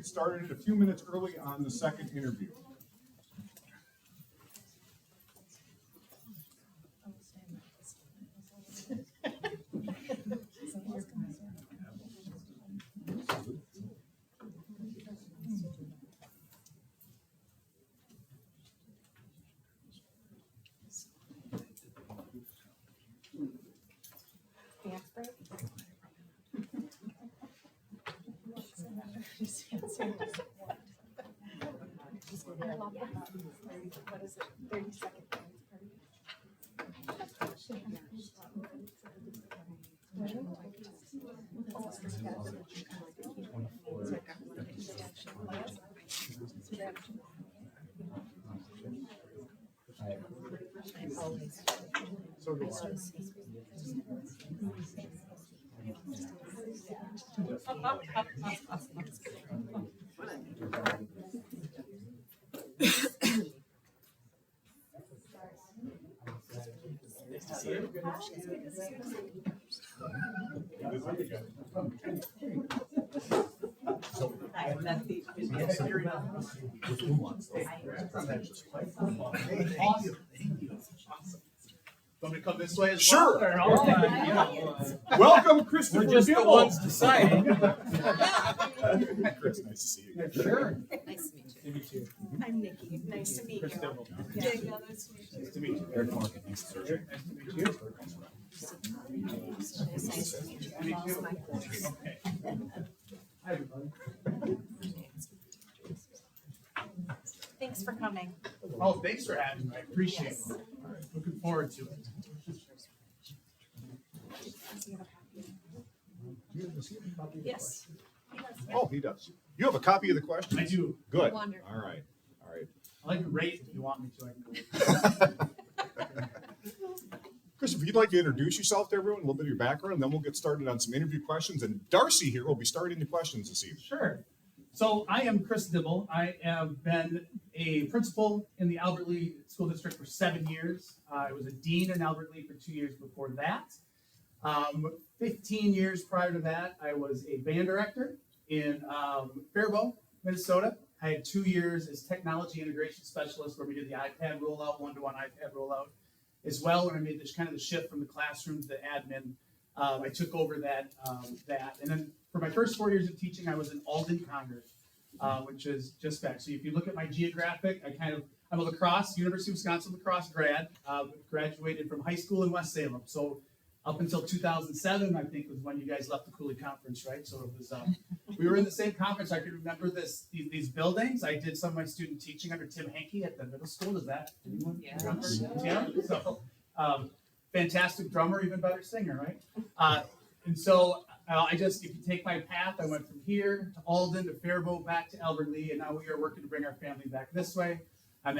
get started a few minutes early on the second interview. Dance break? What is it? 30-second So do I. Want me to come this way as Sure. well? Or Welcome, Christopher we're just the Dibble. ones deciding. Chris, nice to see you. Sure. Nice to meet you. You too. I'm Nikki. Nice to meet Chris you. Dibble. Danielle, nice to meet you. Nice to meet you. Eric Morgan, nice to meet you. Nice to meet you. Nice to meet you. I'm also my course. Okay. Hi, everybody. Thanks for coming. Oh, thanks for having me. I appreciate it. Looking forward to it. Yes. Oh, he does. You have a copy of the question? I do. Good. Wonderful. All right. All right. I like to rate if you want me to. I can go. Christopher, if you'd like to introduce yourself to everyone, a little bit of your background, then we'll get started on some interview questions. And Darcy here will be starting the questions this evening. Sure. So I am Chris Dibble. I have been a principal in the Albert Lee School District for 7 years. I was a dean in Albert Lee for 2 years before that. 15 years prior to that, I was a band director in Faribault, Minnesota. I had 2 years as technology integration specialist where we did the iPad rollout, one-to-one iPad rollout. As well, when I made this kind of the shift from the classroom to the admin, I took over that. And then for my first 4 years of teaching, I was in Alden, Congress, which is just back. So if you look at my geographic, I'm a lacrosse, University of Wisconsin lacrosse grad, graduated from high school in West Salem. So up until 2007, I think was when you guys left the Cooley Conference, right? So it was, we were in the same conference. I can remember these buildings. I did some of my student teaching under Tim Hankey at the middle school. Does that anyone remember? Yeah. So, fantastic drummer, even better singer, right? And so if you take my path, I went from here to Alden to Faribault, back to Albert Lee, and now we are working to bring our family back this way. I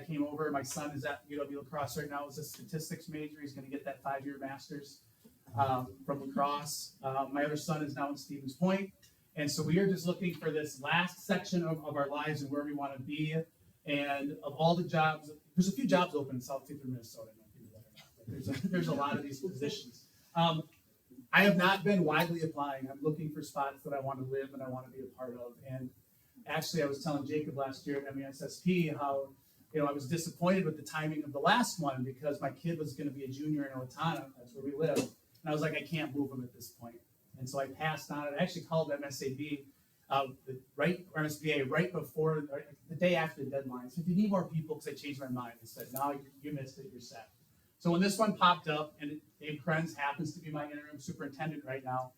came over, my son is at UW lacrosse right now, is a statistics major. He's going to get that 5-year master's from lacrosse. My other son is now in Stevens Point. And so we are just looking for this last section of our lives and where we want to be. And of all the jobs, there's a few jobs open in South Central Minnesota. There's a lot of these positions. I have not been widely applying. I'm looking for spots that I want to live and I want to be a part of. And actually, I was telling Jacob last year at MESSP how, I was disappointed with the timing of the last one because my kid was going to be a junior in Owatonna. That's where we live. And I was like, I can't move him at this point. And so I passed on it. I actually called MSAB, MSBA right before, the day after the deadline. So if you need more people, because I changed my mind. I said, no, you missed it, you're set. So when this one popped up, and Dave Krenz happens to be my interim superintendent right now,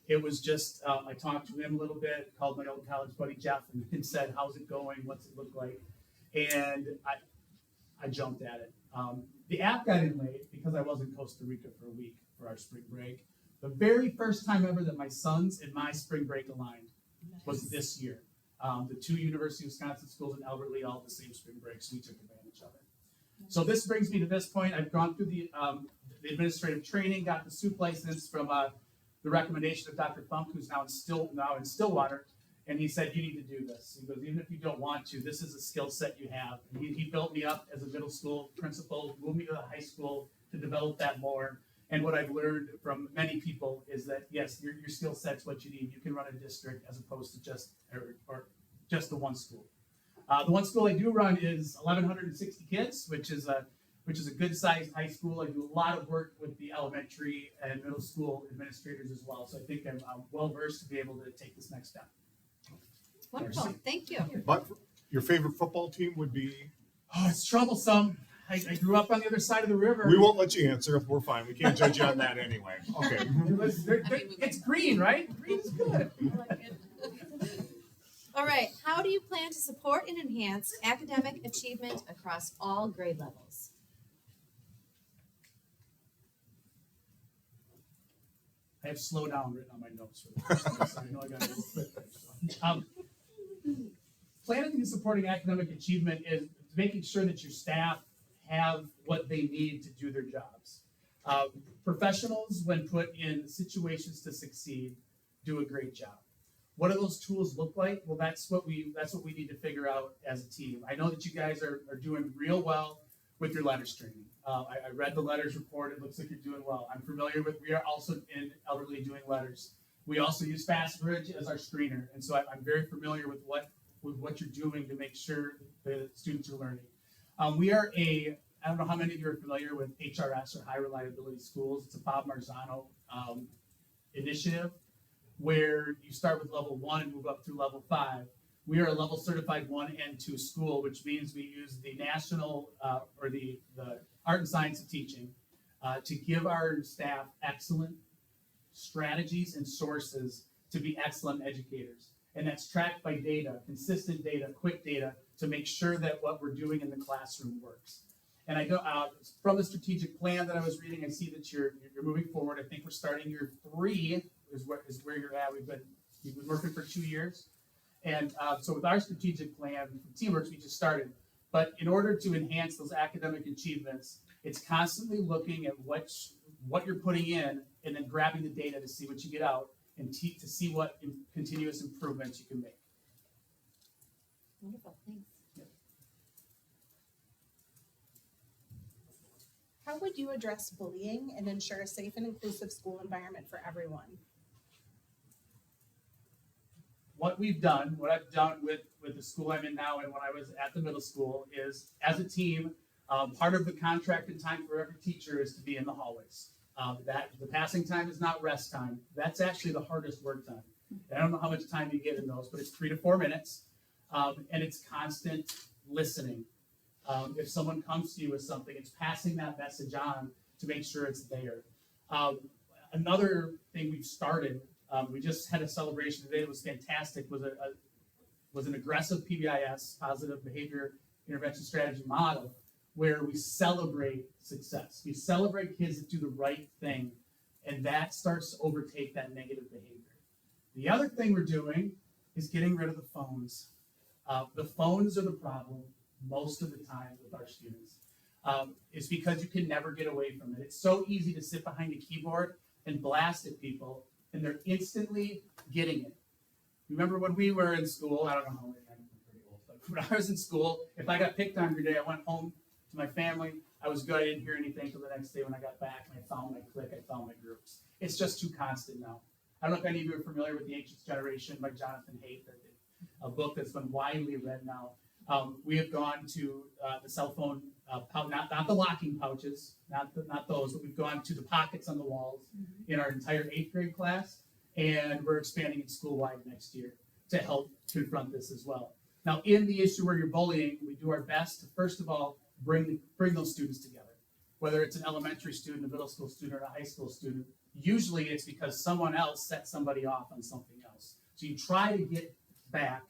it was just, I talked to him a little bit, called my old college buddy Jeff, and said, how's it going? What's it look like? And I jumped at it. The app got in late because I was in Costa Rica for a week for our spring break. The very first time ever that my sons and my spring break aligned was this year. The two University of Wisconsin schools in Albert Lee all had the same spring break, so we took advantage of it. So this brings me to this point. I've gone through the administrative training, got the soup license from the recommendation of Dr. Funk, who's now in Stillwater, and he said, you need to do this. He goes, even if you don't want to, this is a skill set you have. And he built me up as a middle school principal, moved me to the high school to develop that more. And what I've learned from many people is that, yes, your skill set's what you need. You can run a district as opposed to just the one school. The one school I do run is 1,160 kids, which is a good sized high school. I do a lot of work with the elementary and middle school administrators as well. So I think I'm well versed to be able to take this next step. Wonderful, thank you. But your favorite football team would be? Oh, it's troublesome. I grew up on the other side of the river. We won't let you answer. We're fine. We can't judge you on that anyway. Okay. It's green, right? Green is good. All right, how do you plan to support and enhance academic achievement across all grade levels? I have slow down written on my notes for the first time, so I know I got to go quick there. So. Planning and supporting academic achievement is making sure that your staff have what they need to do their jobs. Professionals, when put in situations to succeed, do a great job. What do those tools look like? Well, that's what we need to figure out as a team. I know that you guys are doing real well with your letters training. I read the letters report. It looks like you're doing well. I'm familiar with, we are also in elderly doing letters. We also use FastBridge as our screener. And so I'm very familiar with what you're doing to make sure the students are learning. We are I don't know how many of you are familiar with HRS, or High Reliability Schools. It's a Bob Marzano initiative where you start with level 1 and move up through level 5. We are a level certified 1 and 2 school, which means we use the national or the art and science of teaching to give our staff excellent strategies and sources to be excellent educators. And that's tracked by data, consistent data, quick data, to make sure that what we're doing in the classroom works. And I know from the strategic plan that I was reading, I see that you're moving forward. I think we're starting year 3 is where you're at. We've been working for 2 years. And so with our strategic plan from Teamworks, we just started. But in order to enhance those academic achievements, it's constantly looking at what you're putting in and then grabbing the data to see what you get out and to see what continuous improvements you can make. Wonderful, thanks. Yep. How would you address bullying and ensure a safe and inclusive school environment for everyone? What I've done with the school I'm in now and when I was at the middle school is, as a team, part of the contracted time for every teacher is to be in the hallways. The passing time is not rest time. That's actually the hardest work time. And I don't know how much time you get in those, but it's 3 to 4 minutes. And it's constant listening. If someone comes to you with something, it's passing that message on to make sure it's there. Another thing we've started, we just had a celebration today. It was fantastic. Was an aggressive PBIS, positive behavior intervention strategy model, where we celebrate success. We celebrate kids that do the right thing, and that starts to overtake that negative behavior. The other thing we're doing is getting rid of the phones. The phones are the problem most of the time with our students. It's because you can never get away from it. It's so easy to sit behind a keyboard and blast at people, and they're instantly getting it. Remember when we were in school, I don't know how many, I'm pretty old, but when I was in school, if I got picked on every day, I went home to my family, I was good, I didn't hear anything until the next day when I got back and I found my clique, I found my groups. It's just too constant now. I don't know if any of you are familiar with The Anxious Generation by Jonathan Haidt, a book that's been widely read now. We have gone to the cell phone, not the locking pouches, not those, but we've gone to the pockets on the walls in our entire 8th grade class, and we're expanding it school-wide next year to help confront this as well. Now, in the issue where you're bullying, we do our best to, first of all, bring those students together. Whether it's an elementary student, a middle school student, or a high school student, usually it's because someone else set somebody off on something else. So you try to get back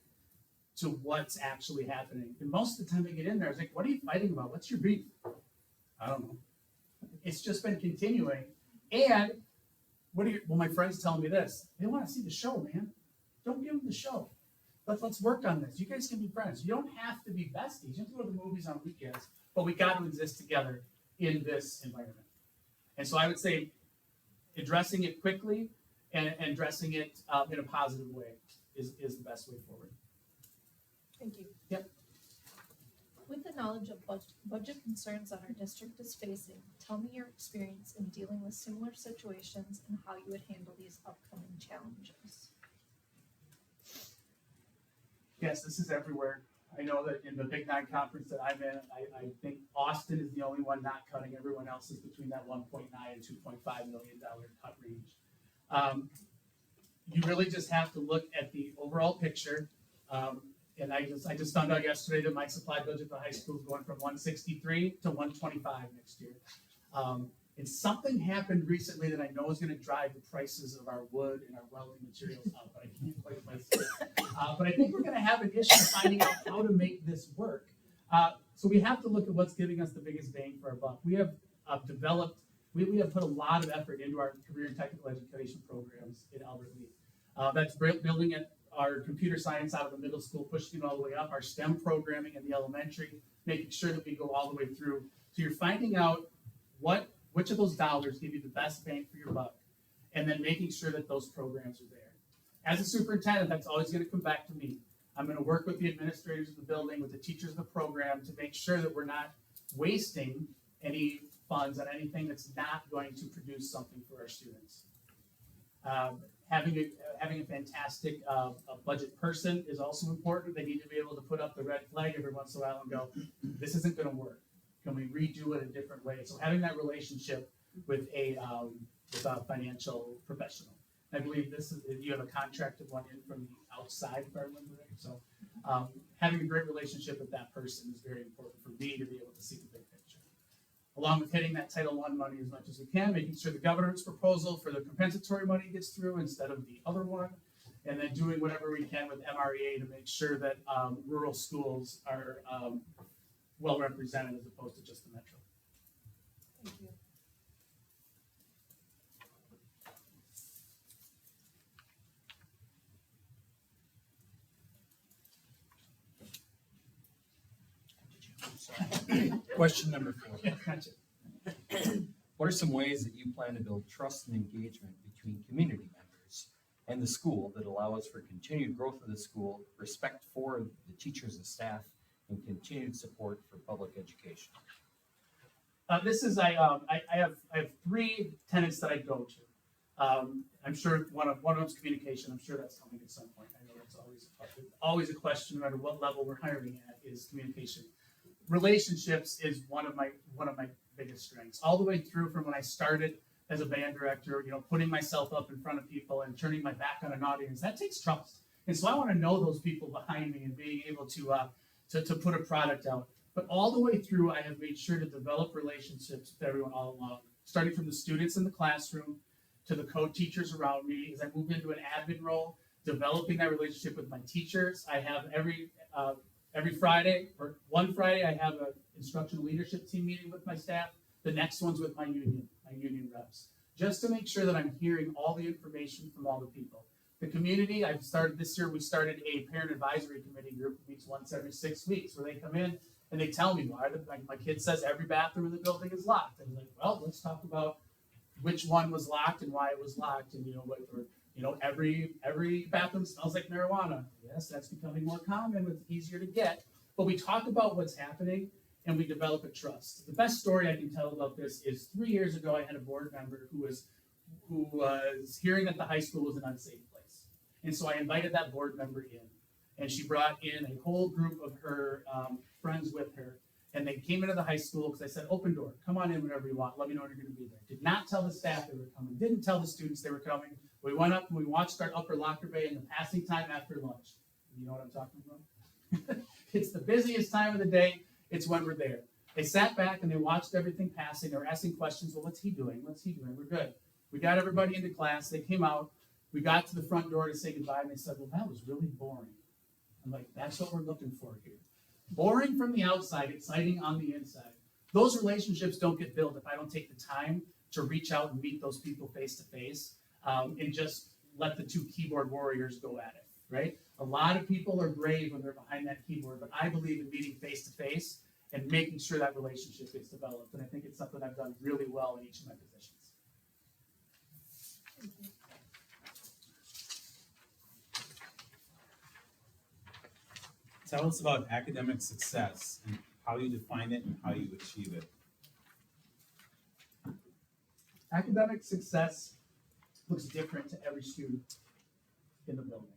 to what's actually happening. And most of the time they get in there, it's like, what are you fighting about? What's your beef? I don't know. It's just been continuing. And well, my friend's telling me this. They want to see the show, man. Don't give them the show. Let's work on this. You guys can be friends. You don't have to be besties. You have to go to the movies on weekends, but we got to exist together in this environment. And so I would say addressing it quickly and addressing it in a positive way is the best way forward. Thank you. Yep. With the knowledge of budget concerns that our district is facing, tell me your experience in dealing with similar situations and how you would handle these upcoming challenges. Yes, this is everywhere. I know that in the Big Nine conference that I'm in, I think Austin is the only one not cutting. Everyone else is between that 1.9 and $2.5 million cut range. You really just have to look at the overall picture. And I just found out yesterday that my supply budget for high school is going from 163 to 125 next year. And something happened recently that I know is going to drive the prices of our wood and our welding materials up, but I can't quite place it. But I think we're going to have an issue finding out how to make this work. So we have to look at what's giving us the biggest bang for our buck. We have we have put a lot of effort into our career and technical education programs in Albert Lea. That's building our computer science out of the middle school, pushing it all the way up, our STEM programming in the elementary, making sure that we go all the way through. So you're finding out which of those dollars give you the best bang for your buck, and then making sure that those programs are there. As a superintendent, that's always going to come back to me. I'm going to work with the administrators of the building, with the teachers of the program, to make sure that we're not wasting any funds on anything that's not going to produce something for our students. Having a fantastic budget person is also important. They need to be able to put up the red flag every once in a while and go, this isn't going to work. Can we redo it a different way? So having that relationship with a financial professional. I believe you have a contracted one in from the outside, if I remember right. So having a great relationship with that person is very important for me to be able to see the big picture. Along with hitting that Title I money as much as we can, making sure the governor's proposal for the compensatory money gets through instead of the other one, and then doing whatever we can with MREA to make sure that rural schools are well represented as opposed to just the metro. Thank you. Question number 4. Yeah, gotcha. What are some ways that you plan to build trust and engagement between community members and the school that allow us for continued growth of the school, respect for the teachers and staff, and continued support for public education? I have 3 tenets that I go to. I'm sure one of them is communication. I'm sure that's coming at some point. I know that's always a question, no matter what level we're hiring at, is communication. Relationships is one of my biggest strengths. All the way through from when I started as a band director, putting myself up in front of people and turning my back on an audience, that takes trust. And so I want to know those people behind me and being able to put a product out. But all the way through, I have made sure to develop relationships with everyone all along, starting from the students in the classroom to the co-teachers around me. As I move into an admin role, developing that relationship with my teachers. I have every Friday, or one Friday, I have an instructional leadership team meeting with my staff. The next one's with my union reps, just to make sure that I'm hearing all the information from all the people. The community, this year we started a parent advisory committee group that meets once every 6 weeks, where they come in and they tell me why. My kid says every bathroom in the building is locked. And I'm like, well, let's talk about which one was locked and why it was locked, and every bathroom smells like marijuana. Yes, that's becoming more common. It's easier to get. But we talk about what's happening, and we develop a trust. The best story I can tell about this is 3 years ago, I had a board member who was hearing that the high school was an unsafe place. And so I invited that board member in. And she brought in a whole group of her friends with her. And they came into the high school because I said, open door, come on in whenever you want. Let me know when you're going to be there. Did not tell the staff they were coming. Didn't tell the students they were coming. We went up and we watched our upper locker bay in the passing time after lunch. You know what I'm talking about? It's the busiest time of the day. It's when we're there. They sat back and they watched everything passing. They were asking questions. Well, what's he doing? What's he doing? We're good. We got everybody into class. They came out. We got to the front door to say goodbye, and they said, well, that was really boring. I'm like, that's what we're looking for here. Boring from the outside, exciting on the inside. Those relationships don't get built if I don't take the time to reach out and meet those people face to face, and just let the 2 keyboard warriors go at it, right? A lot of people are brave when they're behind that keyboard, but I believe in meeting face to face and making sure that relationship gets developed. And I think it's something I've done really well in each of my positions. Thank you. Tell us about academic success and how you define it and how you achieve it. Academic success looks different to every student in the building.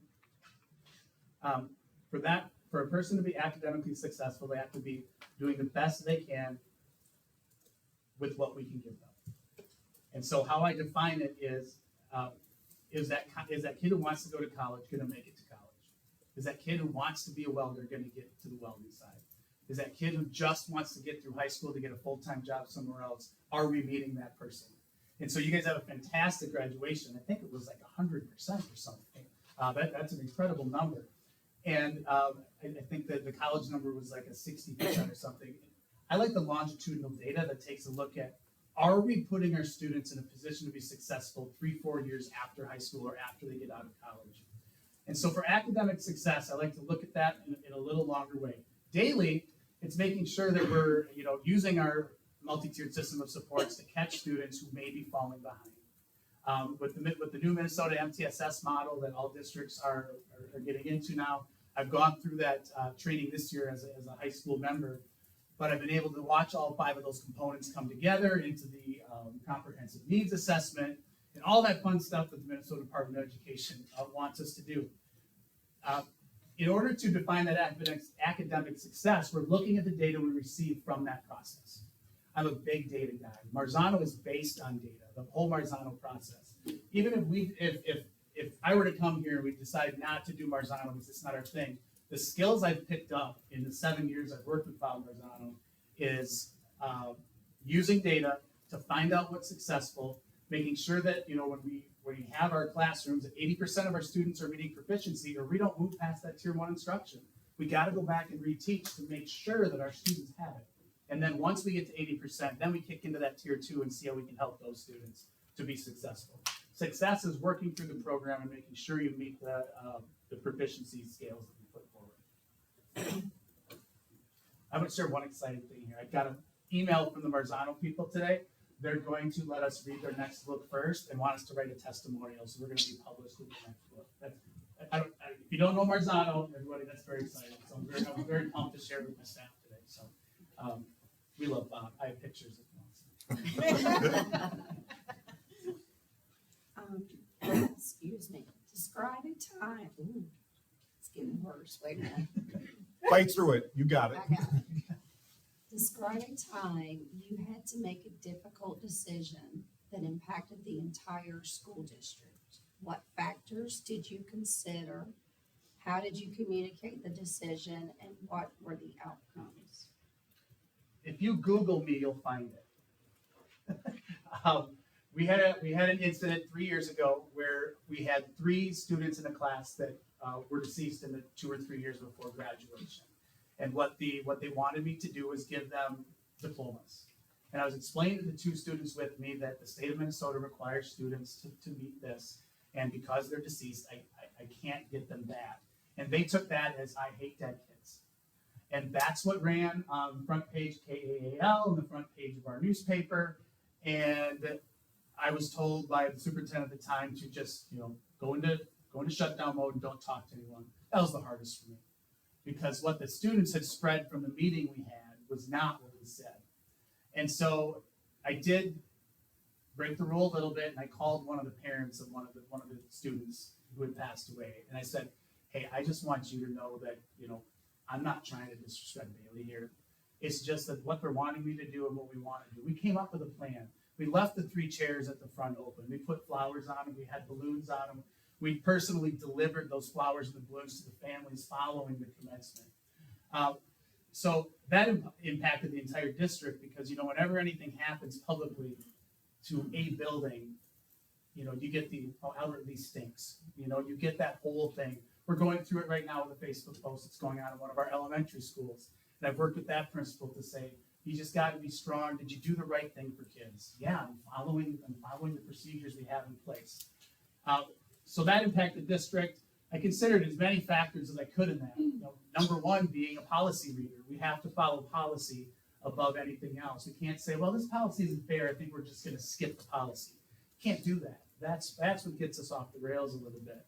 For a person to be academically successful, they have to be doing the best they can with what we can give them. And so how I define it is that kid who wants to go to college going to make it to college? Is that kid who wants to be a welder going to get to the welding side? Is that kid who just wants to get through high school to get a full-time job somewhere else? Are we meeting that person? And so you guys have a fantastic graduation. I think it was like 100% or something. That's an incredible number. And I think that the college number was like a 60% or something. I like the longitudinal data that takes a look at, are we putting our students in a position to be successful 3-4 years after high school or after they get out of college? And so for academic success, I like to look at that in a little longer way. Daily, it's making sure that we're using our multi-tiered system of supports to catch students who may be falling behind. With the new Minnesota MTSS model that all districts are getting into now, I've gone through that training this year as a high school member, but I've been able to watch all 5 of those components come together into the comprehensive needs assessment and all that fun stuff that the Minnesota Department of Education wants us to do. In order to define that academic success, we're looking at the data we receive from that process. I'm a big data guy. Marzano is based on data, the whole Marzano process. Even if I were to come here and we decide not to do Marzano because it's not our thing, the skills I've picked up in the 7 years I've worked with Val Marzano is using data to find out what's successful, making sure that when we have our classrooms, that 80% of our students are meeting proficiency, or we don't move past that tier 1 instruction. We got to go back and reteach to make sure that our students have it. And then once we get to 80%, then we kick into that tier 2 and see how we can help those students to be successful. Success is working through the program and making sure you meet the proficiency scales that we put forward. I'm going to share one exciting thing here. I got an email from the Marzano people today. They're going to let us read their next book first and want us to write a testimonial. So we're going to be published with the next book. If you don't know Marzano, everybody, that's very exciting. So I'm very pumped to share it with my staff today. So we love Bob. I have pictures if you want. Excuse me. Describe a time. Ooh, it's getting worse. Wait a minute. Fight through it. You got it. I got it. Describe a time you had to make a difficult decision that impacted the entire school district. What factors did you consider? How did you communicate the decision, and what were the outcomes? If you Google me, you'll find it. We had an incident 3 years ago where we had 3 students in a class that were deceased in the 2 or 3 years before graduation. And what they wanted me to do was give them diplomas. And I was explaining to the 2 students with me that the state of Minnesota requires students to meet this. And because they're deceased, I can't get them that. And they took that as I hate dead kids. And that's what ran on the front page KAAL and the front page of our newspaper. And I was told by the superintendent at the time to just, go into shutdown mode and don't talk to anyone. That was the hardest for me, because what the students had spread from the meeting we had was not what we said. And so I did break the rule a little bit, and I called one of the parents of one of the students who had passed away, and I said, "Hey, I just want you to know that I'm not trying to disrespect Bailey here. It's just that what they're wanting me to do and what we want to do. We came up with a plan. We left the 3 chairs at the front open. We put flowers on them. We had balloons on them. We personally delivered those flowers and the balloons to the families following the commencement." So that impacted the entire district, because whenever anything happens publicly to a building, you get the Albert Lee stinks. You get that whole thing. We're going through it right now with a Facebook post that's going on in one of our elementary schools. And I've worked with that principal to say, you just got to be strong. Did you do the right thing for kids? Yeah, I'm following the procedures we have in place. So that impacted the district. I considered as many factors as I could in that. Number 1 being a policy reader. We have to follow policy above anything else. We can't say, well, this policy isn't fair. I think we're just going to skip the policy. Can't do that. That's what gets us off the rails a little bit.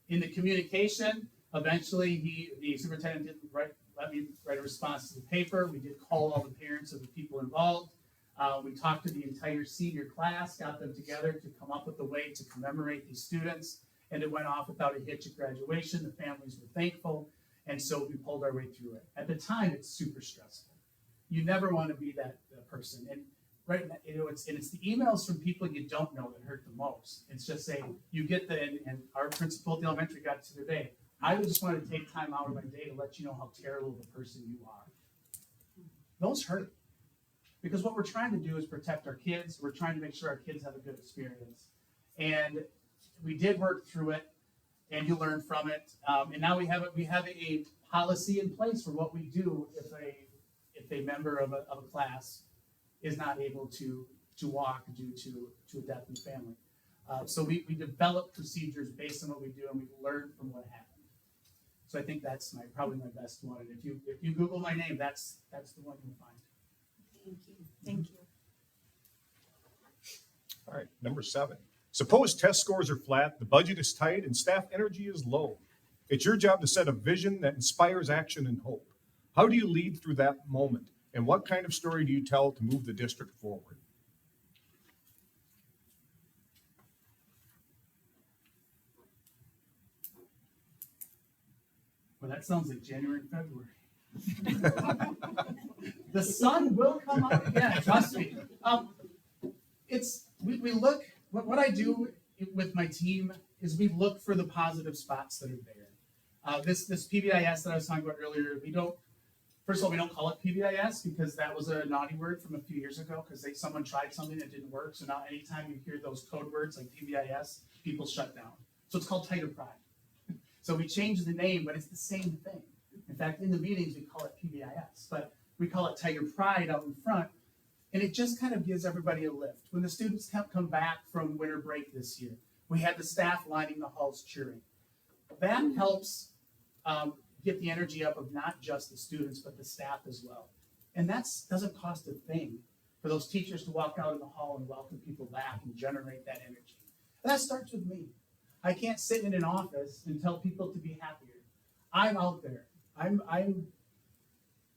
In the communication, Eventually, the superintendent didn't let me write a response to the paper. We did call all the parents of the people involved. We talked to the entire senior class, got them together to come up with a way to commemorate these students, and it went off without a hitch at graduation. The families were thankful, and so we pulled our way through it. At the time, it's super stressful. You never want to be that person. And right, it's the emails from people you don't know that hurt the most. It's just saying, you get and our principal at the elementary got to today. I would just want to take time out of my day to let you know how terrible of a person you are. Those hurt. Because what we're trying to do is protect our kids. We're trying to make sure our kids have a good experience. And we did work through it, and you learn from it. And now we have a policy in place for what we do if a member of a class is not able to walk due to a death in the family. So we develop procedures based on what we do, and we learn from what happened. So I think that's probably my best one. And if you Google my name, that's the one you'll find. Thank you. Thank you. All right, number 7. Suppose test scores are flat, the budget is tight, and staff energy is low. It's your job to set a vision that inspires action and hope. How do you lead through that moment? And what kind of story do you tell to move the district forward? Well, that sounds like January and February. The sun will come up again, trust me. We look, what I do with my team is we look for the positive spots that are there. This PBIS that I was talking about earlier, first of all, we don't call it PBIS because that was a naughty word from a few years ago because someone tried something that didn't work. So now anytime you hear those code words like PBIS, people shut down. So it's called Tiger Pride. So we changed the name, but it's the same thing. In fact, in the meetings, we call it PBIS, but we call it Tiger Pride out in front. And it just kind of gives everybody a lift. When the students come back from winter break this year, we had the staff lining the halls cheering. That helps get the energy up of not just the students, but the staff as well. And that doesn't cost a thing for those teachers to walk out in the hall and welcome people back and generate that energy. And that starts with me. I can't sit in an office and tell people to be happier. I'm out there. I'm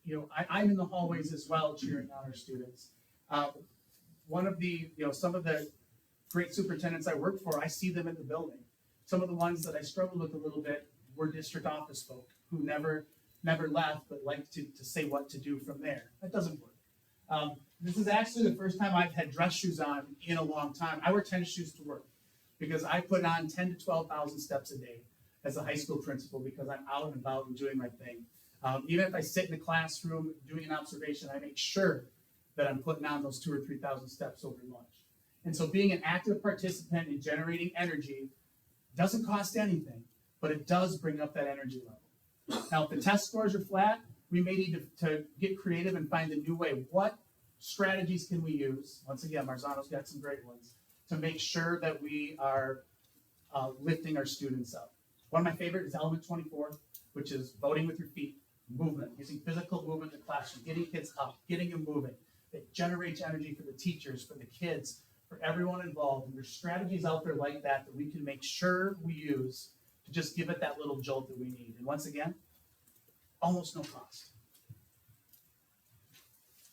in the hallways as well, cheering on our students. One of the, some of the great superintendents I work for, I see them in the building. Some of the ones that I struggled with a little bit were district office folk who never left, but liked to say what to do from there. That doesn't work. This is actually the first time I've had dress shoes on in a long time. I wear tennis shoes to work because I put on 10 to 12,000 steps a day as a high school principal because I'm out and about and doing my thing. Even if I sit in the classroom doing an observation, I make sure that I'm putting on those 2,000 or 3,000 steps over lunch. And so being an active participant in generating energy doesn't cost anything, but it does bring up that energy level. Now, if the test scores are flat, we may need to get creative and find a new way. What strategies can we use? Once again, Marzano's got some great ones to make sure that we are lifting our students up. One of my favorite is element 24, which is voting with your feet, movement, using physical movement in the classroom, getting kids up, getting them moving. It generates energy for the teachers, for the kids, for everyone involved. And there's strategies out there like that we can make sure we use to just give it that little jolt that we need. And once again, almost no cost.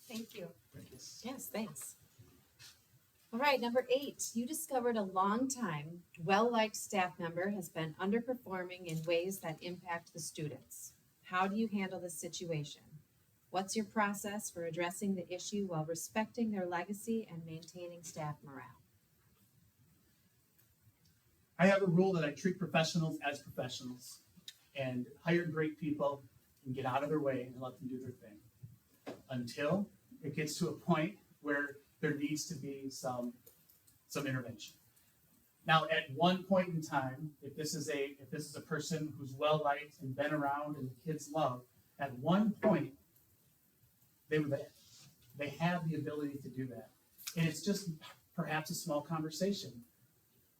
Thank you. Yes, thanks. All right, number 8, you discovered a long-time, well-liked staff member has been underperforming in ways that impact the students. How do you handle this situation? What's your process for addressing the issue while respecting their legacy and maintaining staff morale? I have a rule that I treat professionals as professionals and hire great people and get out of their way and let them do their thing until it gets to a point where there needs to be some intervention. Now, at one point in time, if this is a person who's well liked and been around and the kids love, at one point they were there. They have the ability to do that, and it's just perhaps a small conversation.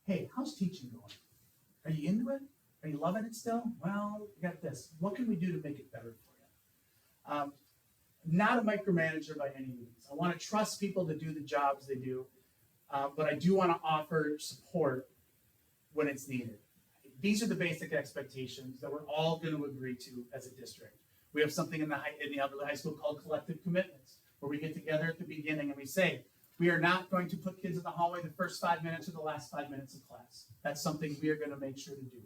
Hey, how's teaching going? Are you into it? Are you loving it still? Well, we got this. What can we do to make it better for you? Not a micromanager by any means. I want to trust people to do the jobs they do, but I do want to offer support when it's needed. these are the basic expectations that we're all going to agree to as a district. We have something in the Alberta High School called collective commitments, where we get together at the beginning and we say, we are not going to put kids in the hallway the first 5 minutes or the last 5 minutes of class. That's something we are going to make sure to do.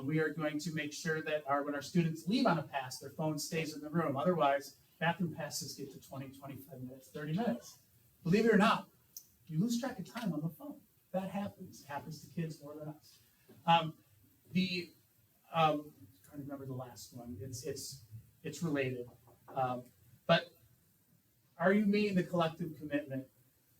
We are going to make sure that when our students leave on a pass, their phone stays in the room. Otherwise, bathroom passes get to 20, 25 minutes, 30 minutes. Believe it or not, you lose track of time on the phone. That happens. It happens to kids more than us. I'm trying to remember the last one. It's related. But are you meeting the collective commitment?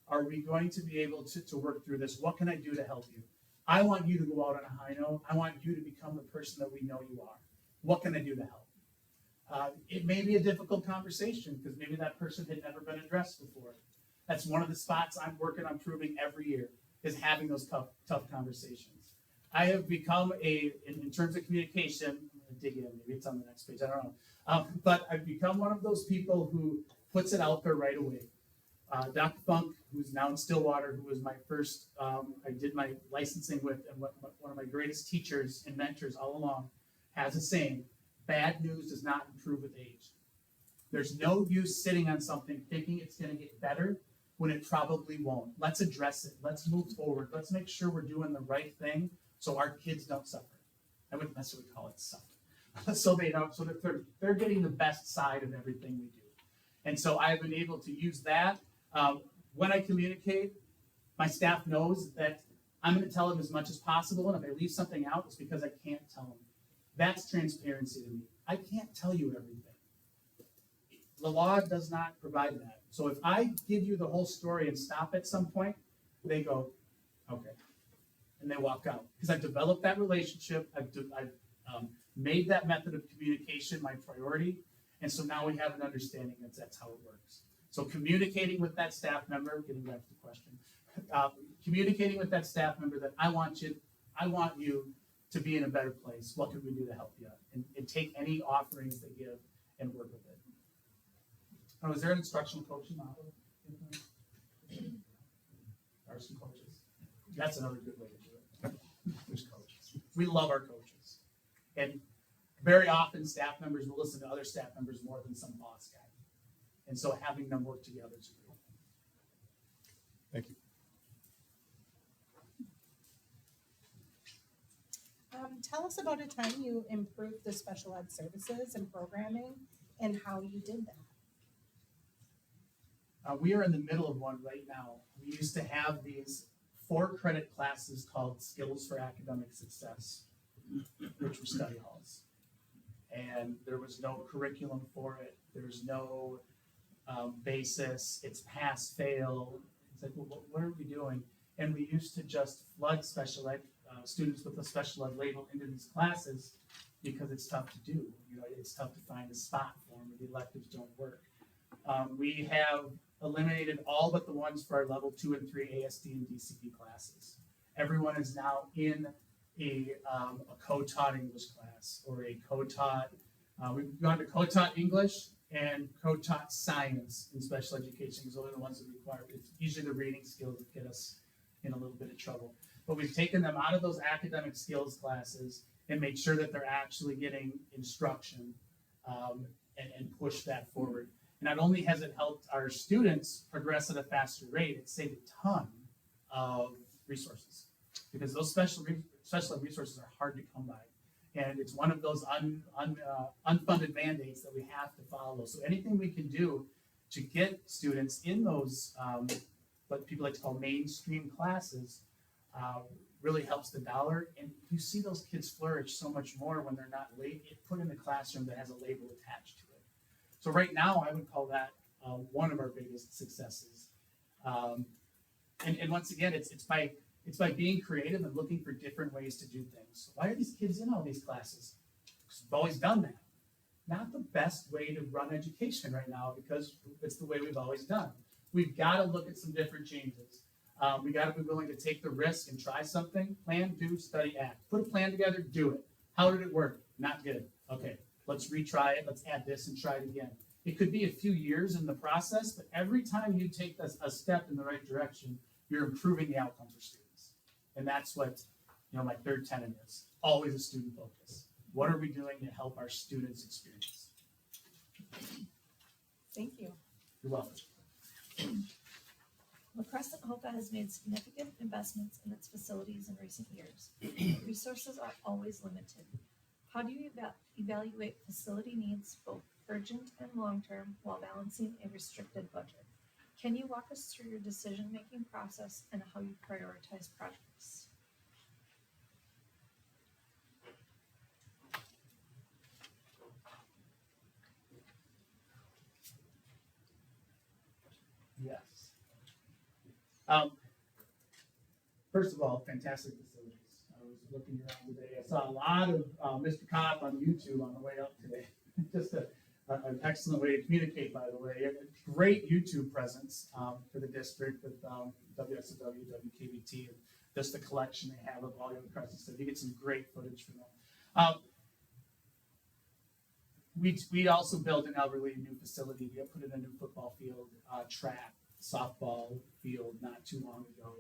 Are we going to be able to work through this? What can I do to help you? I want you to go out on a high note. I want you to become the person that we know you are. What can I do to help? It may be a difficult conversation because maybe that person had never been addressed before. That's one of the spots I'm working on improving every year, is having those tough conversations. I have become in terms of communication, I'm going to dig in, maybe it's on the next page, I don't know. But I've become one of those people who puts it out there right away. Dr. Funk, who's now in Stillwater, who was my first, I did my licensing with, and one of my greatest teachers and mentors all along, has a saying, bad news does not improve with age. There's no use sitting on something thinking it's going to get better when it probably won't. Let's address it. Let's move forward. Let's make sure we're doing the right thing so our kids don't suffer. I wouldn't necessarily call it suffer. So they don't, so they're getting the best side of everything we do. And so I've been able to use that. When I communicate, my staff knows that I'm going to tell them as much as possible, and if I leave something out, it's because I can't tell them. That's transparency to me. I can't tell you everything. The law does not provide that. So if I give you the whole story and stop at some point, they go, okay, and they walk out. Because I've developed that relationship, I've made that method of communication my priority, and so now we have an understanding that that's how it works. So communicating with that staff member, getting back to the question, communicating with that staff member that I want you to be in a better place. What can we do to help you? And take any offerings they give and work with it. Oh, is there an instructional coaching model? Are some coaches? That's another good way to do it. There's coaches. We love our coaches. And very often staff members will listen to other staff members more than some boss guy. And so having them work together is great. Thank you. Tell us about a time you improved the special ed services and programming and how you did that. We are in the middle of one right now. We used to have these 4-credit classes called Skills for Academic Success, which were study halls. And there was no curriculum for it. There's no basis. It's pass fail. It's like, well, what are we doing? And we used to just flood special ed students with a special ed label into these classes because it's tough to do. You know, it's tough to find a spot for them. The electives don't work. We have eliminated all but the ones for our level 2 and 3 ASD and DCP classes. Everyone is now in a co-taught English class or a co-taught, we've gone to co-taught English and co-taught science in special education because those are the ones that require, it's usually the reading skills that get us in a little bit of trouble. But we've taken them out of those academic skills classes and made sure that they're actually getting instruction and push that forward. And not only has it helped our students progress at a faster rate, it's saved a ton of resources because those special ed resources are hard to come by. And it's one of those unfunded mandates that we have to follow. So anything we can do to get students in those, what people like to call mainstream classes, really helps the dollar. And you see those kids flourish so much more when they're not put in a classroom that has a label attached to it. So right now, I would call that one of our biggest successes. And once again, it's by being creative and looking for different ways to do things. Why are these kids in all these classes? Because we've always done that. Not the best way to run education right now because it's the way we've always done. We've got to look at some different changes. We got to be willing to take the risk and try something. Plan, do, study, act. Put a plan together, do it. How did it work? Not good. Okay, let's retry it. Let's add this and try it again. It could be a few years in the process, but every time you take a step in the right direction, you're improving the outcomes for students. And that's what my third tenet is. always a student focus. What are we doing to help our students experience? Thank you. You're welcome. La Crescent Hoka has made significant investments in its facilities in recent years. Resources are always limited. How do you evaluate facility needs, both urgent and long-term, while balancing a restricted budget? Can you walk us through your decision-making process and how you prioritize projects? Yes. First of all, fantastic facilities. I was looking around today. I saw a lot of Mr. Kopp on YouTube on the way up today. Just an excellent way to communicate, by the way. A great YouTube presence for the district with WSW, WKBT, and just the collection they have of all your presence. So you get some great footage from them. We also built in Elberly a new facility. We put in a new football field, track, softball field not too long ago.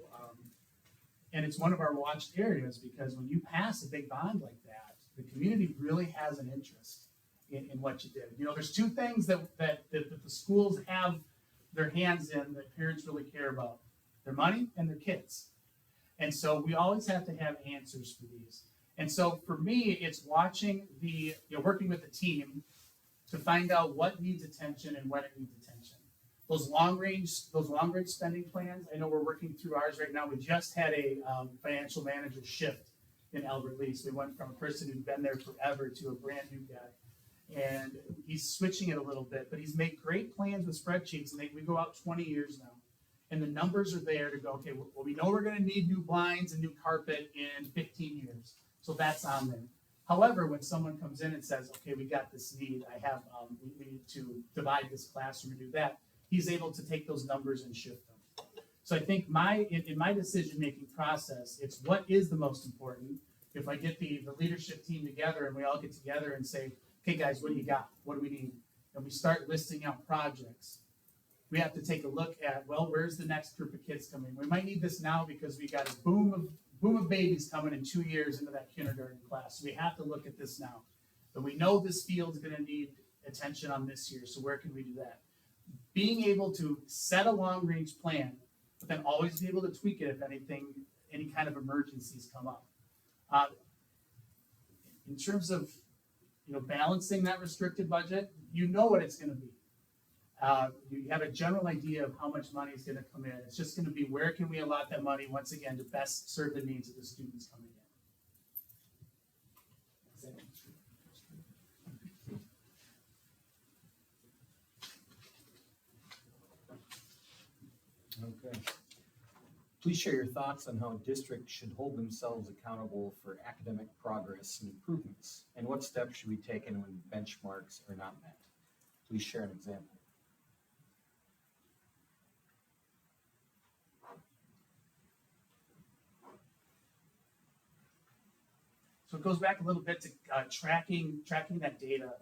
And it's one of our watched areas because when you pass a big bond like that, the community really has an interest in what you did. You know, there's two things that the schools have their hands in that parents really care about: their money and their kids. And so we always have to have answers for these. And so for me, it's watching working with the team to find out what needs attention and when it needs attention. Those long range spending plans, I know we're working through ours right now. We just had a financial manager shift in Albert Lee. So we went from a person who'd been there forever to a brand new guy. And he's switching it a little bit, but he's made great plans with spreadsheets, and we go out 20 years now. And the numbers are there to go, okay, well, we know we're going to need new blinds and new carpet in 15 years. So that's on there. However, when someone comes in and says, okay, we got this need, we need to divide this classroom and do that, he's able to take those numbers and shift them. So I think in my decision-making process, it's what is the most important. If I get the leadership team together and we all get together and say, okay, guys, what do you got? What do we need? And we start listing out projects. We have to take a look at, well, where's the next group of kids coming? We might need this now because we got a boom of babies coming in 2 years into that kindergarten class. So we have to look at this now. But we know this field's going to need attention on this year. So where can we do that? Being able to set a long-range plan, but then always be able to tweak it if any kind of emergencies come up. In terms of balancing that restricted budget, you know what it's going to be. You have a general idea of how much money is going to come in. It's just going to be where can we allot that money, once again, to best serve the needs of the students coming in. Okay. Please share your thoughts on how districts should hold themselves accountable for academic progress and improvements, and what steps should be taken when benchmarks are not met. Please share an example. So it goes back a little bit to tracking that data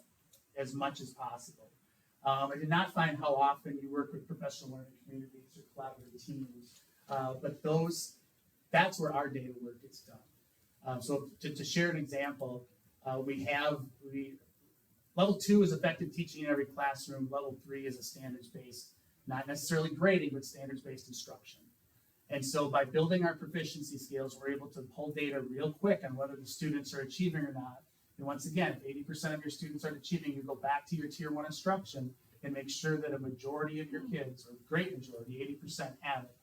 as much as possible. I did not find how often you work with professional learning communities or collaborative teams, but that's where our data work gets done. So to share an example, level 2 is effective teaching in every classroom. Level 3 is a standards-based, not necessarily grading, but standards-based instruction. And so by building our proficiency scales, we're able to pull data real quick on whether the students are achieving or not. And once again, if 80% of your students aren't achieving, you go back to your tier 1 instruction and make sure that a majority of your kids, or a great majority, 80% have it.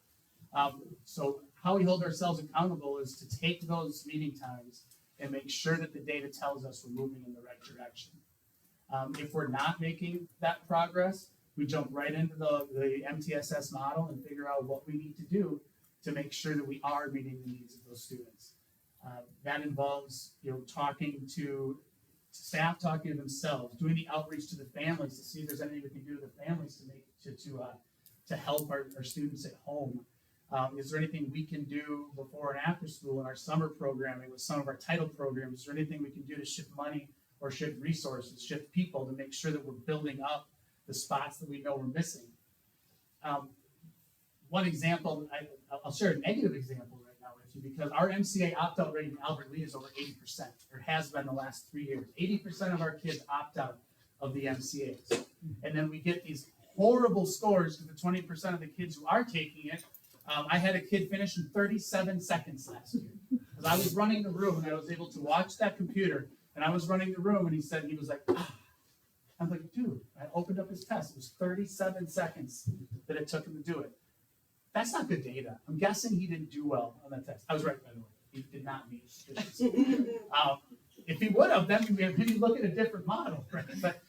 So how we hold ourselves accountable is to take those meeting times and make sure that the data tells us we're moving in the right direction. If we're not making that progress, we jump right into the MTSS model and figure out what we need to do to make sure that we are meeting the needs of those students. That involves, talking to staff, talking to themselves, doing the outreach to the families to see if there's anything we can do to the families to help our students at home. Is there anything we can do before and after school in our summer programming with some of our title programs? Is there anything we can do to shift money or shift resources, shift people to make sure that we're building up the spots that we know we're missing? One example, I'll share a negative example right now with you because our MCA opt-out rate in Albert Lee is over 80%, or has been the last 3 years. 80% of our kids opt out of the MCAs. And then we get these horrible scores to the 20% of the kids who are taking it. I had a kid finish in 37 seconds last year. Because I was running the room and I was able to watch that computer, and I was running the room and he was like, ah. I was like, dude, I opened up his test. It was 37 seconds that it took him to do it. That's not good data. I'm guessing he didn't do well on that test. I was right, by the way. He did not meet efficiency. If he would have, then we maybe look at a different model, right? But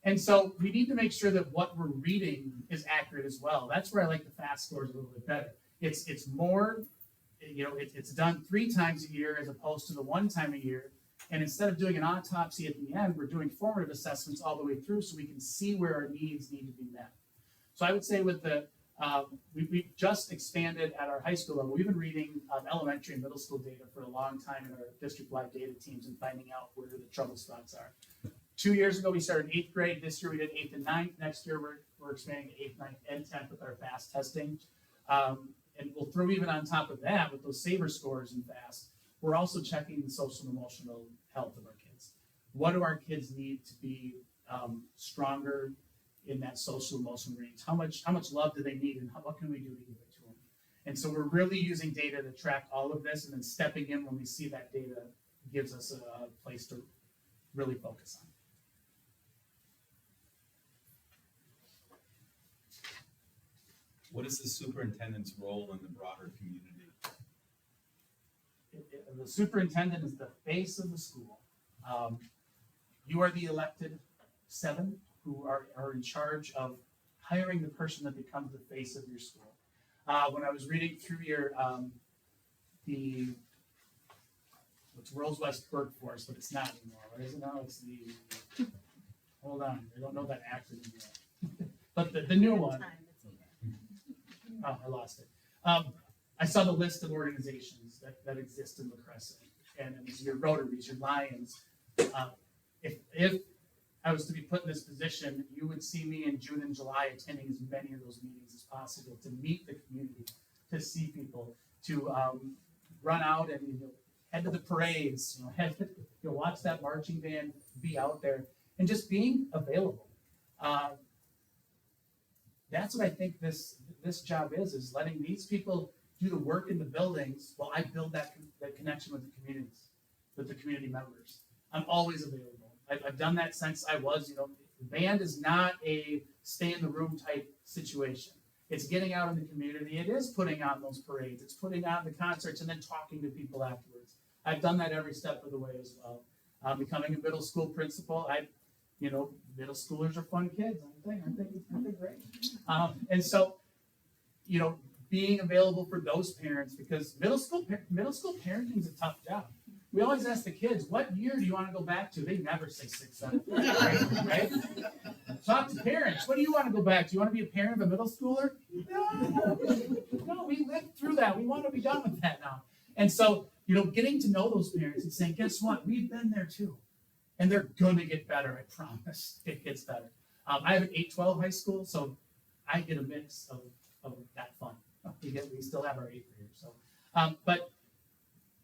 and so we need to make sure that what we're reading is accurate as well. That's where I like the FAST scores a little bit better. It's more, it's done 3 times a year as opposed to the 1 time a year. And instead of doing an autopsy at the end, we're doing formative assessments all the way through so we can see where our needs need to be met. So I would say with we've just expanded at our high school level. We've been reading elementary and middle school data for a long time in our district-wide data teams and finding out where the trouble spots are. 2 years ago, we started 8th grade. This year, we did 8th and 9th. Next year, we're expanding to 8th, 9th, and 10th with our FAST testing. And we'll throw even on top of that with those SABRE scores in FAST. We're also checking the social and emotional health of our kids. What do our kids need to be stronger in that social emotional range? How much love do they need, and what can we do to give it to them? And so we're really using data to track all of this, and then stepping in when we see that data gives us a place to really focus on. What is the superintendent's role in the broader community? The superintendent is the face of the school. You are the elected 7 who are in charge of hiring the person that becomes the face of your school. When I was reading through your it's Rose West Workforce, but it's not anymore. What is it now? It's the hold on, I don't know that acronym yet. But the new one. Oh, I lost it. I saw the list of organizations that exist in La Crescent, and your Rotaries, your Lions. If I was to be put in this position, you would see me in June and July attending as many of those meetings as possible to meet the community, to see people, to run out and head to the parades, watch that marching band be out there, and just being available. That's what I think this job is letting these people do the work in the buildings while I build that connection with the communities, with the community members. I'm always available. I've done that since I was, band is not a stay in the room type situation. It's getting out in the community. It is putting on those parades. It's putting on the concerts and then talking to people afterwards. I've done that every step of the way as well. Becoming a middle school principal, middle schoolers are fun kids. Aren't they great? And so, being available for those parents, because middle school parenting is a tough job. We always ask the kids, what year do you want to go back to? They never say 6, 7, 8, right? Talk to parents. What do you want to go back to? You want to be a parent of a middle schooler? No, we lived through that. We want to be done with that now. And so, getting to know those parents and saying, guess what? We've been there too. And they're going to get better, I promise. It gets better. I have an 8-12 high school, so I get a mix of that fun. We still have our 8th graders. So, but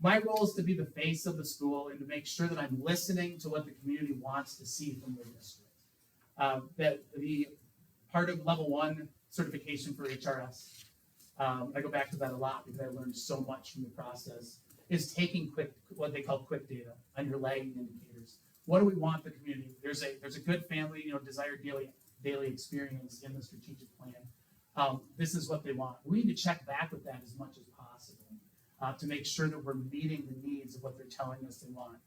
my role is to be the face of the school and to make sure that I'm listening to what the community wants to see from the district. That the part of level 1 certification for HRS, I go back to that a lot because I learned so much from the process, is taking what they call quick data on your lagging indicators. What do we want the community? There's a good family, desired daily experience in the strategic plan. This is what they want. We need to check back with that as much as possible to make sure that we're meeting the needs of what they're telling us they want.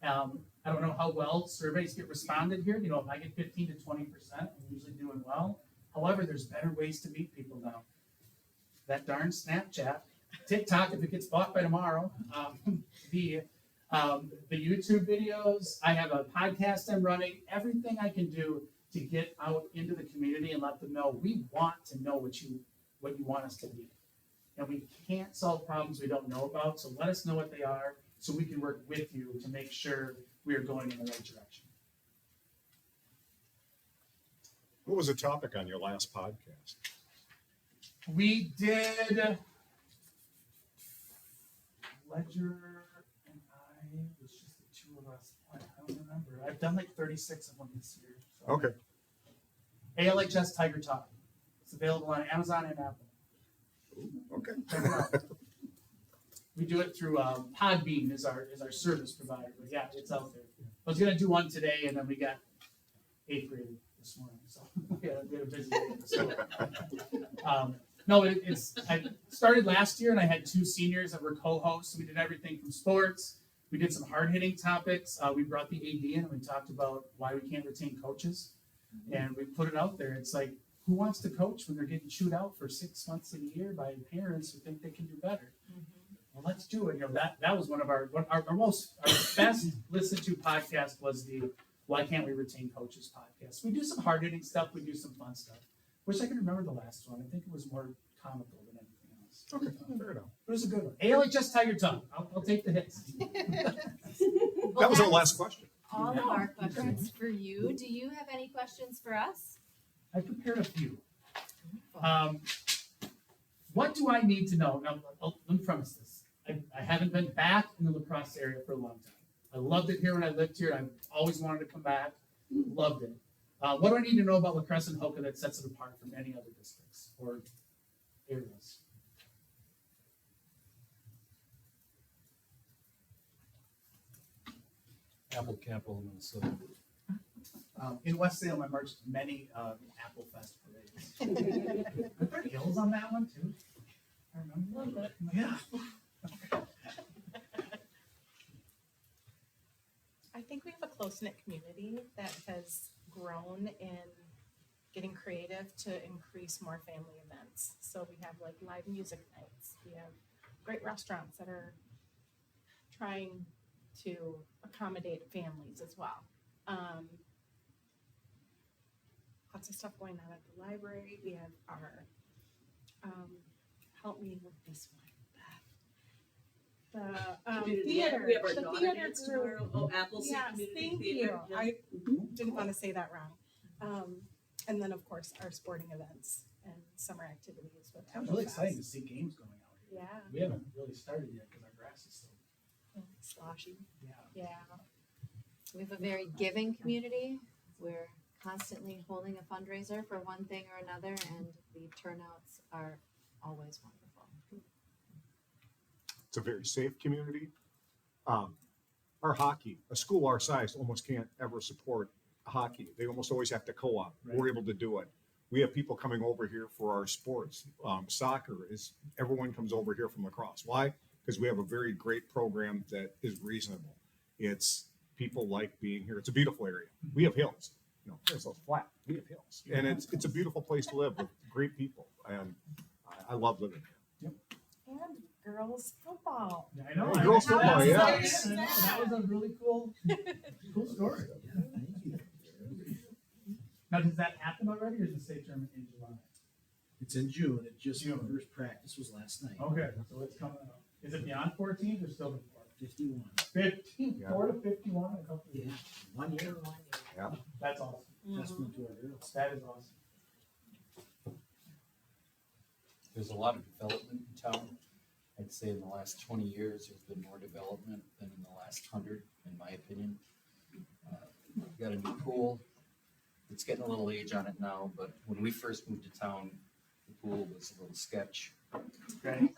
I don't know how well surveys get responded here. If I get 15 to 20%, I'm usually doing well. However, there's better ways to meet people now. That darn Snapchat, TikTok, if it gets bought by tomorrow, the YouTube videos, I have a podcast I'm running, everything I can do to get out into the community and let them know we want to know what you want us to be. And we can't solve problems we don't know about, so let us know what they are so we can work with you to make sure we are going in the right direction. What was the topic on your last podcast? We did Ledger and I, was just the two of us. I don't remember. I've done like 36 of them this year. So. Okay. ALHS Tiger Talk. It's available on Amazon and Apple. Okay. Check it out. We do it through Podbean is our service provider. But yeah, it's out there. I was gonna do one today, and then we got 8th grade this morning, so we had a busy day. So, no, I started last year, and I had 2 seniors that were co-hosts. We did everything from sports. We did some hard-hitting topics. We brought the AD in, and we talked about why we can't retain coaches, and we put it out there. It's like, who wants to coach when they're getting chewed out for 6 months of the year by parents who think they can do better? Well, let's do it. You know, that was one of our best listened to podcast was the Why Can't We Retain Coaches podcast. We do some hard hitting stuff. We do some fun stuff. Wish I could remember the last one. I think it was more comical than anything else. Okay, fair enough. It was a good one. ALHS Tiger Tongue. I'll take the hits. That was our last question. All of our questions for you. Do you have any questions for us? I prepared a few. What do I need to know? Now, let me premise this. I haven't been back in the La Crosse area for a long time. I loved it here when I lived here. I've always wanted to come back. Loved it. What do I need to know about La Crosse and Hoka that sets it apart from any other districts or areas? Apple capital, Minnesota. In West Salem, I marched many Apple Fest parades. Are there hills on that one too? I remember. Yeah. I think we have a close-knit community that has grown in getting creative to increase more family events. So we have like live music nights. We have great restaurants that are trying to accommodate families as well. Lots of stuff going on at the library. We have our, help me with this one, Beth. The theater. We have our The daughter theater dance group. tomorrow. Oh, Appleseed Yes, Community thank Theater. you. I didn't want to say that wrong. And then of course our sporting events and summer activities with It was really Apple exciting to Fest. see games going out here. Yeah, We haven't really started yet because our grass is still, sloshy. yeah. Yeah. We have a very giving community. We're constantly holding a fundraiser for one thing or another, and the turnouts are always wonderful. It's a very safe community. Our hockey, a school our size almost can't ever support hockey. They almost always have to co-op. Right. We're able to do it. We have people coming over here for our sports. Soccer is, everyone comes over here from La Crosse. Why? Because we have a very great program that is reasonable. It's people like being here. It's a beautiful area. We have hills. You know, it's so flat. We have hills. And it's a beautiful place to live with great people. And I love living here. And girls football. Yeah, I know. Hey, I girls remember football, that. yeah. That was a really cool story. Now, does that happen already, or is the state tournament in July? It's in June. It just, June. first practice was last night. Okay, so it's coming up. Is it beyond 14 or still before? 51. 15, Yeah. 4 to 51 in a couple of Yeah, years. 1 year. Yeah. That's awesome. Testament to our girls. That is awesome. There's a lot of development in town. I'd say in the last 20 years, there's been more development than in the last 100, in my opinion. We've got a new pool. It's getting a little age on it now, but when we first moved to town, the pool was a little sketch. Okay.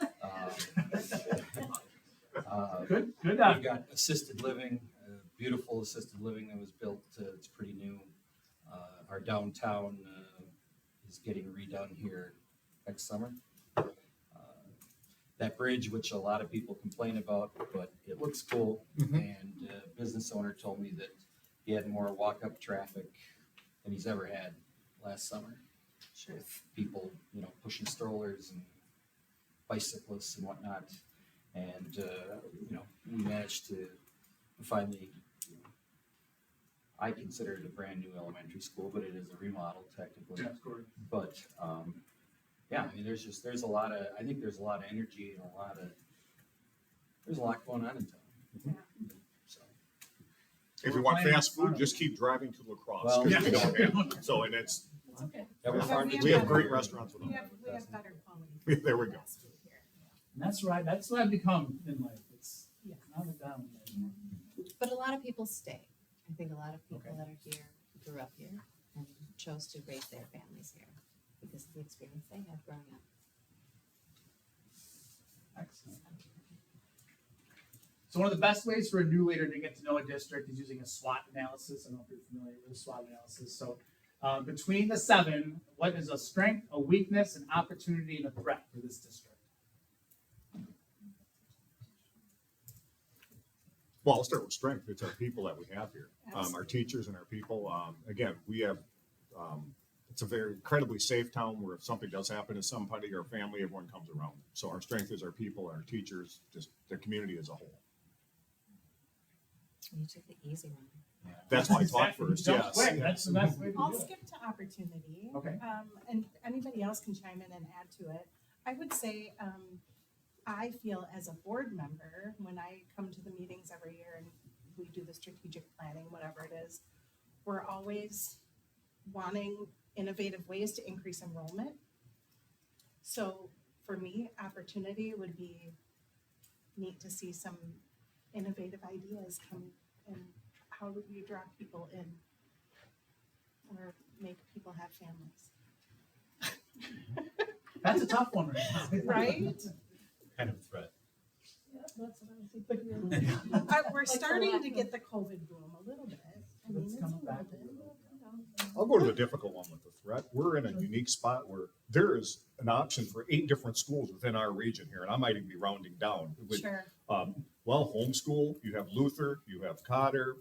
Good. We've got assisted living, beautiful assisted living that was built. It's pretty new. Our downtown is getting redone here next summer. That bridge, which a lot of people complain about, but it looks cool. And a business owner told me that he had more walk-up traffic than he's ever had last summer. With people, pushing strollers and bicyclists and whatnot. And, we managed to finally, I consider it a brand new elementary school, but it is a remodel technically. Yeah, of course. But, yeah, I mean, there's a lot of energy and there's a lot going on in town. So, If you want fast food, just keep driving to La Crosse. Well, 'Cause we don't have it. So, and it's, It's okay. yeah, we're farm to we have table. great restaurants with We them. have better quality. There we go. fast food here. And that's right. That's what I've become in life. It's Yeah, not a down there. But a lot of people stay. I think a lot of people Okay. that are here grew up here and chose to raise their families here because of the experience they had growing up. Excellent. So one of the best ways for a new leader to get to know a district is using a SWOT analysis. I don't know if you're familiar with a SWOT analysis. So between the 7, what is a strength, a weakness, an opportunity, and a threat for this district? Well, I'll start with strength. It's our people that we have here, our teachers and our people. Again, we have, it's a very incredibly safe town where if something does happen to somebody or family, everyone comes around. So our strength is our people, our teachers, just the community as a whole. You took the easy one. That's why I talk first, Don't yes. quit. That's the best way to I'll do it. skip to opportunity. Okay. And anybody else can chime in and add to it. I would say, I feel as a board member, when I come to the meetings every year and we do the strategic planning, whatever it is, we're always wanting innovative ways to increase enrollment. So for me, opportunity would be neat to see some innovative ideas come and how would we draw people in or make people have families? That's a tough one right now. Right? Kind of threat. Yeah, that's what I was thinking. We're starting to get the COVID boom a little bit. I mean, It's it's coming a back little a bit. little I'll go to the difficult one with the threat. We're in a unique spot where there is an option for 8 different schools within our region here, and I might even be rounding down. With, Sure. well, homeschool, you have Luther, you have Cotter,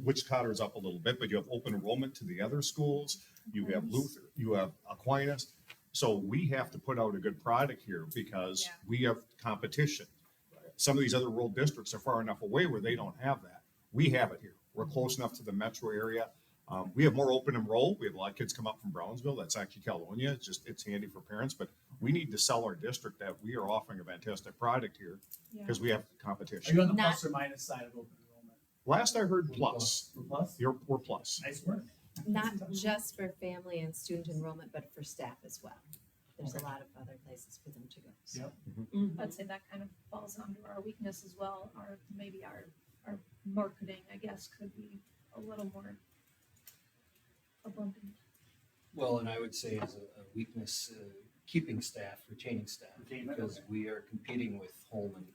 which Cotter is up a little bit, but you have open enrollment to the other schools. You have Luther, you have Aquinas. So we have to put out a good product here because Yeah. we have competition. Some of these other rural districts are far enough away where they don't have that. We have it here. We're close enough to the metro area. We have more open enroll. We have a lot of kids come up from Brownsville. That's actually Caledonia. It's just, it's handy for parents, but we need to sell our district that we are offering a fantastic product here Yeah. because we have Are competition. you on the Not- plus or minus side of open enrollment? Last I heard plus. For plus? We're plus. Nice work. Not just for family and student enrollment, but for staff as well. There's Okay. a lot of other places for them to go. So. Yep. Mhm. I'd say that kind of falls under our weakness as well, or maybe our marketing, I guess, could be a little more abundant. Well, and I would say as a weakness, keeping staff, retaining staff, Retainment, because okay. we are competing with Holman,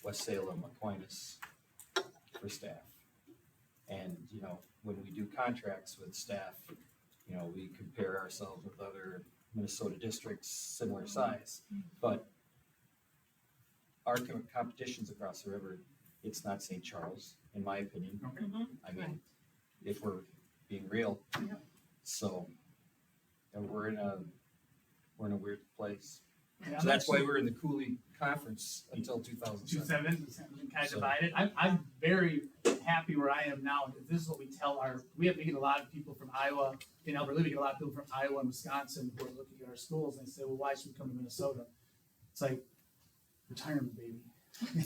West Salem, Aquinas for staff. And, when we do contracts with staff, we compare ourselves with other Minnesota districts similar size. But our competition's across the river. It's not St. Charles, in my opinion. Okay. I mean, Right. if we're being real. Yeah. So, and we're in a weird place. Yeah, So that's why we're in the Cooley Conference until 2007. 2-7, kind of So- divided. I'm very happy where I am now. This is what we tell we get a lot of people from Iowa, in Albert Lea, we get a lot of people from Iowa and Wisconsin who are looking at our schools and they say, well, why should we come to Minnesota? It's like retirement, baby.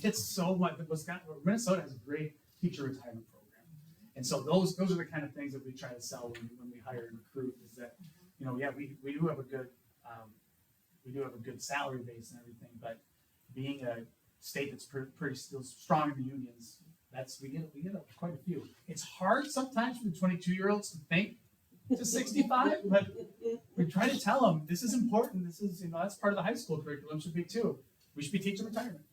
It's so much. Minnesota has a great teacher retirement program. And so those are the kind of things that we try to sell when we hire and recruit is that, we do have a good salary base and everything, but being a state that's pretty still strong in the unions, we get quite a few. It's hard sometimes for the 22-year-olds to think to 65, but we try to tell them this is important. This is, that's part of the high school curriculum should be too. We should be teaching retirement.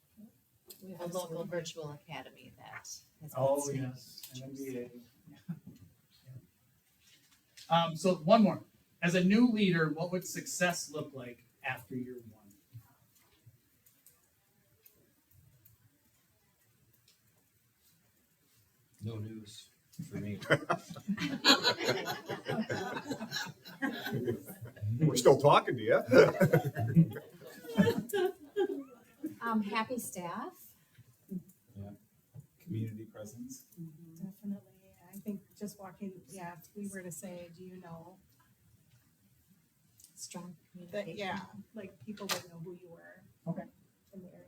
We have a local virtual academy that has. Oh, been yes, an MBA. So one more. As a new leader, what would success look like after year 1? No news for me. We're still talking to you. Happy staff. Community presence. Definitely. I think just walking, if we were to say, do you know Strong that, communication. like people would know who you were. Okay. In the area.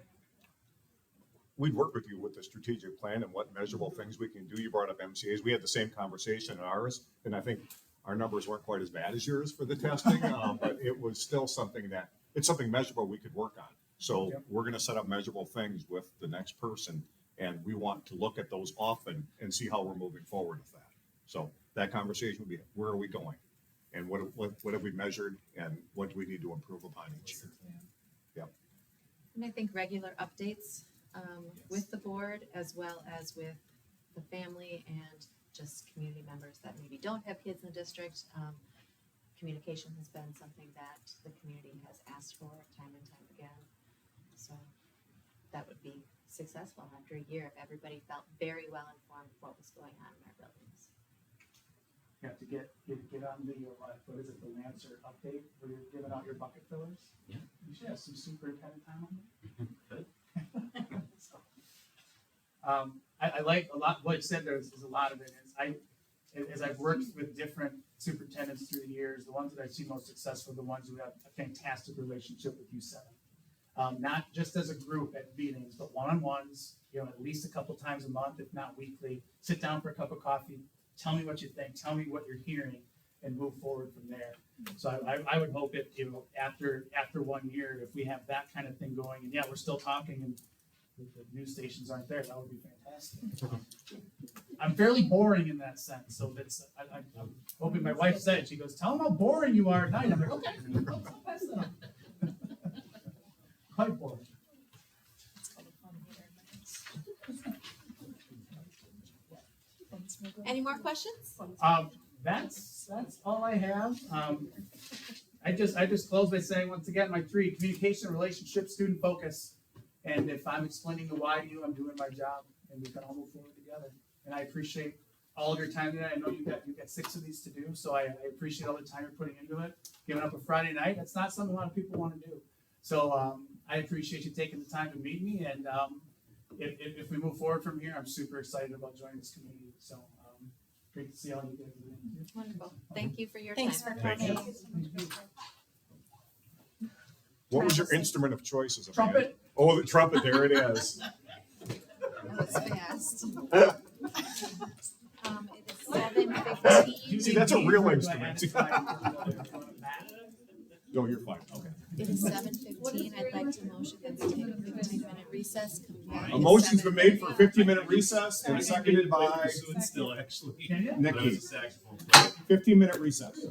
We'd work with you with the strategic plan and what measurable things we can do. You brought up MCAs. We had the same conversation in ours, and I think our numbers weren't quite as bad as yours for the testing, but it was still something measurable we could work on. So Yep. we're gonna set up measurable things with the next person, and we want to look at those often and see how we're moving forward with that. So that conversation would be, where are we going? And what have we measured, and what do we need to improve upon each year? And I think regular updates with the board as well as with the family and just community members that maybe don't have kids in the district. Communication has been something that the community has asked for time and time again. So that would be successful after a year if everybody felt very well informed of what was going on in our buildings. You have to get on the, what is it, the Lancer update, where you're giving out your bucket fillers? Yeah. You should have some superintendent time on Good. that. So, I like a lot, what you said there is a lot of it, as I've worked with different superintendents through the years, the ones that I've seen most successful are the ones who have a fantastic relationship with U7. Not just as a group at meetings, but one-on-ones, at least a couple times a month, if not weekly, sit down for a cup of coffee, tell me what you think, tell me what you're hearing, and move forward from there. So I would hope it, after 1 year, if we have that kind of thing going, and yeah, we're still talking and the news stations aren't there, that would be fantastic. I'm fairly boring in that sense, so that's, I'm hoping my wife said, she goes, tell them how boring you are at night. I'm like, okay, I'll pass that on. Quite boring. It's kind of fun here. Any more questions? That's all I have. I just close by saying, once again, my 3: communication, relationship, student focus. And if I'm explaining the why to you, I'm doing my job, and we can all move forward together. And I appreciate all of your time today. I know you've got 6 of these to do, so I appreciate all the time you're putting into it. Giving up a Friday night, that's not something a lot of people want to do. So I appreciate you taking the time to meet me, and if we move forward from here, I'm super excited about joining this community. So great to see all you guys are doing. Wonderful. Thank you for your time. Thanks for Thank you. coming. What was your Travis. instrument of choice as a band? Trumpet. Oh, the trumpet, there it is. That was fast. It is 7:15. See, that's a real Do I instrument. add time? No, you're fine, okay. It is 7:15. I'd like to motion that we take a 15-minute recess. A motion's been made for a 15-minute recess and seconded by Still, actually. Can you? Nikki. Saxophone player. 15-minute recess.